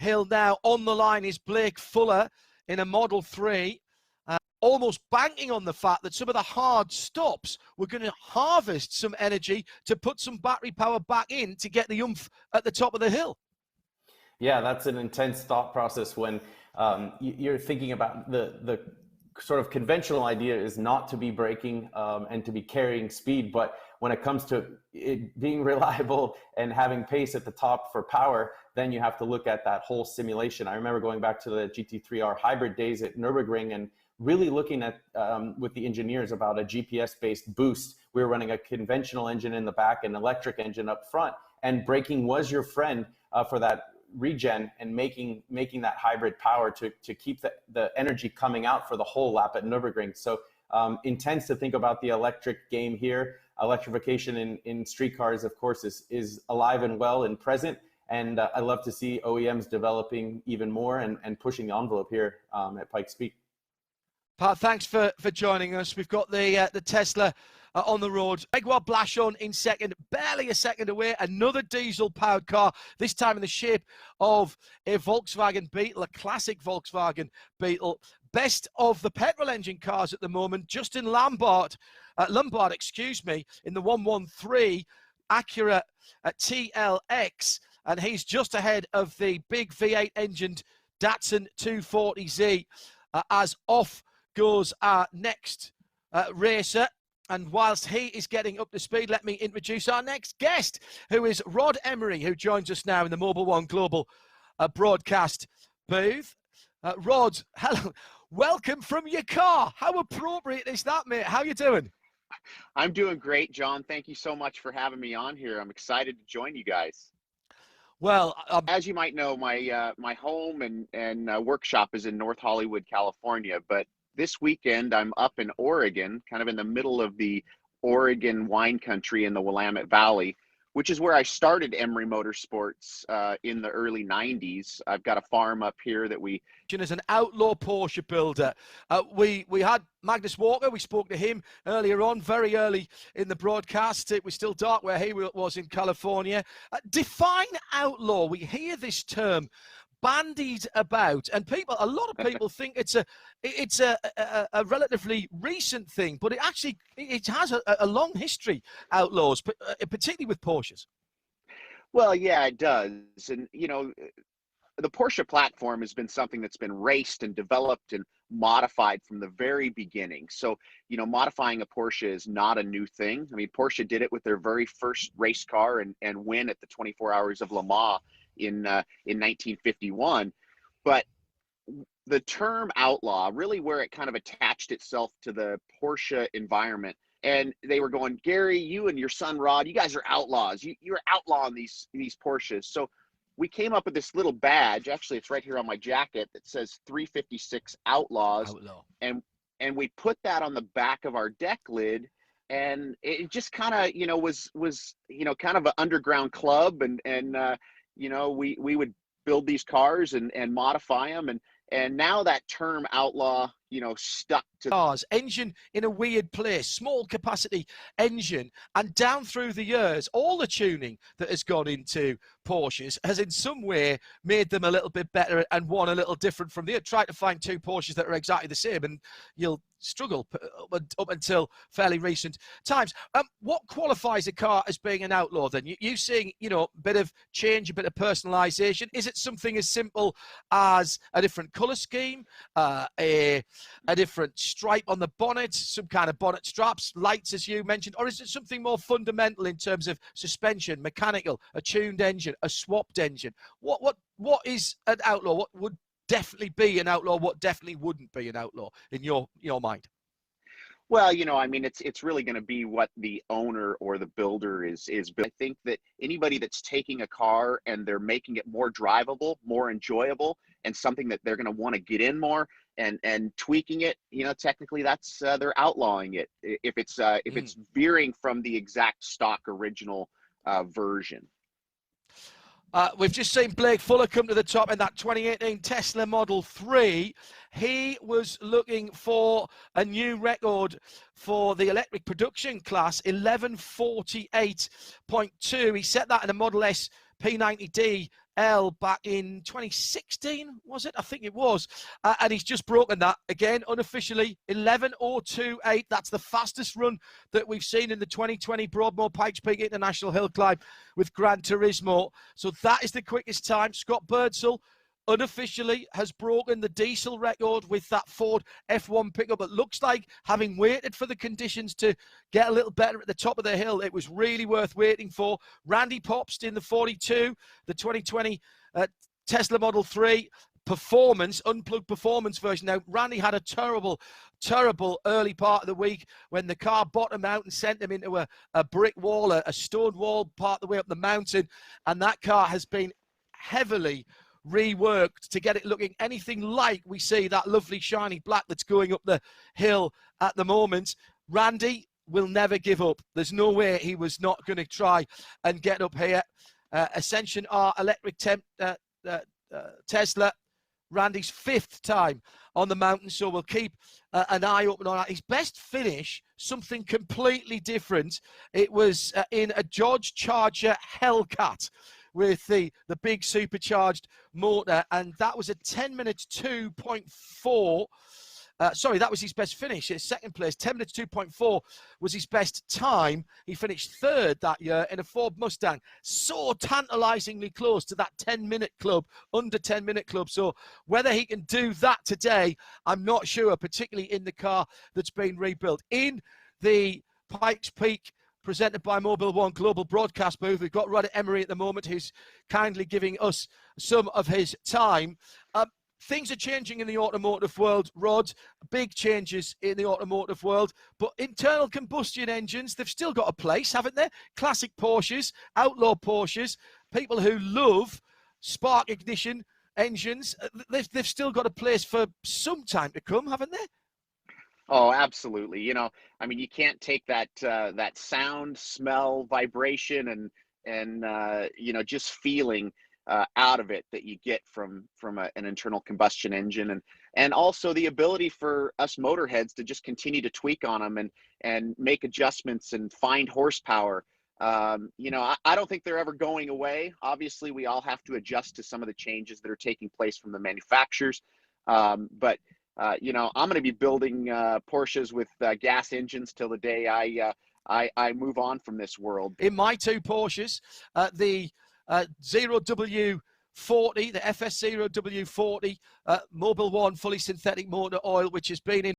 hill now. On the line is Blake Fuller in a Model 3. Almost banking on the fact that some of the hard stops were going to harvest some energy to put some battery power back in to get the oomph at the top of the hill. Yeah, that's an intense thought process when you're thinking about the sort of conventional idea is not to be braking and to be carrying speed. But when it comes to it being reliable and having pace at the top for power, then you have to look at that whole simulation. I remember going back to the GT3R hybrid days at Nürburgring and really looking at with the engineers about a GPS-based boost. We were running a conventional engine in the back, an electric engine up front, and braking was your friend for that regen and making that hybrid power to keep the energy coming out for the whole lap at Nürburgring. So intense to think about the electric game here. Electrification in street cars, of course, is alive and well and present. And I love to see OEMs developing even more and pushing the envelope here at Pikes Peak. Pat, thanks for joining us. We've got the Tesla on the road. Grégoire Blachon in second, barely a second away. Another diesel-powered car, this time in the shape of a Volkswagen Beetle, a classic Volkswagen Beetle. Best of the petrol engine cars at the moment, Justin Lombard, in the 113 Acura TLX, and he's just ahead of the big V8 engined Datsun 240Z as off goes our next racer. And whilst he is getting up to speed, let me introduce our next guest, who is Rod Emery, who joins us now in the Mobile One Global broadcast booth. Rod, hello, welcome from your car. How appropriate is that, mate? How you doing? I'm doing great, John. Thank you so much for having me on here. I'm excited to join you guys. Well, as you might know, my home and workshop is in North Hollywood, California, but this weekend I'm up in Oregon, kind of in the middle of the Oregon wine country in the Willamette Valley, which is where I started Emery Motorsports in the early 90s. I've got a farm up here that we... As an Outlaw Porsche builder, we had Magnus Walker. We spoke to him earlier on, very early in the broadcast. It was still dark where he was in California. Define Outlaw. We hear this term bandied about, and a lot of people think it's a relatively recent thing, but it has a long history, Outlaws, particularly with Porsches. Well, yeah, it does. And you know, the Porsche platform has been something that's been raced and developed and modified from the very beginning. So, you know, modifying a Porsche is not a new thing. I mean, Porsche did it with their very first race car and win at the 24 Hours of Le Mans in 1951. But the term outlaw, really where it kind of attached itself to the Porsche environment. And they were going, Gary, you and your son Rod, you guys are outlaws. You're outlawing these Porsches. So we came up with this little badge. Actually, it's right here on my jacket that says 356 Outlaws. Outlaw. And we put that on the back of our deck lid. And it just kind of, you know, was you know, kind of an underground club. And you know, we would build these cars and modify them. And now that term outlaw, you know, stuck to cars. Engine in a weird place, small capacity engine, and down through the years, all the tuning that has gone into Porsches has in some way made them a little bit better and one a little different from the other. Try to find two Porsches that are exactly the same and you'll struggle up until fairly recent times. What qualifies a car as being an outlaw then? You seeing, you know, a bit of change, a bit of personalization? Is it something as simple as a different color scheme, a different stripe on the bonnet, some kind of bonnet straps, lights as you mentioned, or is it something more fundamental in terms of suspension, mechanical, a tuned engine, a swapped engine? What is an outlaw? What would definitely be an outlaw? What definitely wouldn't be an outlaw in your mind? Well, you know, I mean, it's really going to be what the owner or the builder is. But I think that anybody that's taking a car and they're making it more drivable, more enjoyable, and something that they're going to want to get in more and tweaking it, you know, technically that's they're outlawing it if it's veering from the exact stock original version. We've just seen Blake Fuller come to the top in that 2018 Tesla Model 3. He was looking for a new record for the electric production class, 11:48.2. He set that in a Model S P90D L back in 2016, was it? I think it was. And he's just broken that again, unofficially, 11:02.8. That's the fastest run that we've seen in the 2020 Broadmoor Pikes Peak International Hill Climb with Gran Turismo. So that is the quickest time. Scott Birdsall unofficially has broken the diesel record with that Ford F1 pickup. It looks like, having waited for the conditions to get a little better at the top of the hill, it was really worth waiting for. Randy Pobst in the 42, the 2020 Tesla Model 3 performance, unplugged performance version. Now, Randy had a terrible early part of the week when the car bottomed out and sent him into a brick wall, a stone wall part of the way up the mountain, and that car has been heavily reworked to get it looking anything like we see that lovely shiny black that's going up the hill at the moment. Randy will never give up. There's no way he was not going to try and get up here. Ascension R electric Tesla, Randy's 5th time on the mountain, so we'll keep an eye open on that. His best finish, something completely different. It was in a Dodge Charger Hellcat with the big supercharged motor, and that was a 10 minutes 2.4. Sorry, that was his best finish. His second place, 10 minutes 2.4 was his best time. He finished 3rd that year in a Ford Mustang. So tantalizingly close to that 10-minute club, under 10-minute club. So whether he can do that today, I'm not sure, particularly in the car that's been rebuilt. In the Pikes Peak presented by Mobile One Global Broadcast booth, we've got Rod Emery at the moment, who's kindly giving us some of his time. Things are changing in the automotive world, Rod. Big changes in the automotive world. But internal combustion engines, they've still got a place, haven't they? Classic Porsches, outlaw Porsches, people who love spark ignition engines, they've still got a place for some time to come, haven't they? Oh, absolutely. You know, I mean, you can't take that that sound, smell, vibration, and you know, just feeling out of it that you get from an internal combustion engine, and also the ability for us motorheads to just continue to tweak on them and make adjustments and find horsepower. You know, I don't think they're ever going away. Obviously, we all have to adjust to some of the changes that are taking place from the manufacturers, but you know, I'm going to be building Porsches with gas engines till the day I move on from this world. In my 2 Porsches, the 0W40, the FS0W40 Mobile One fully synthetic motor oil, which has been in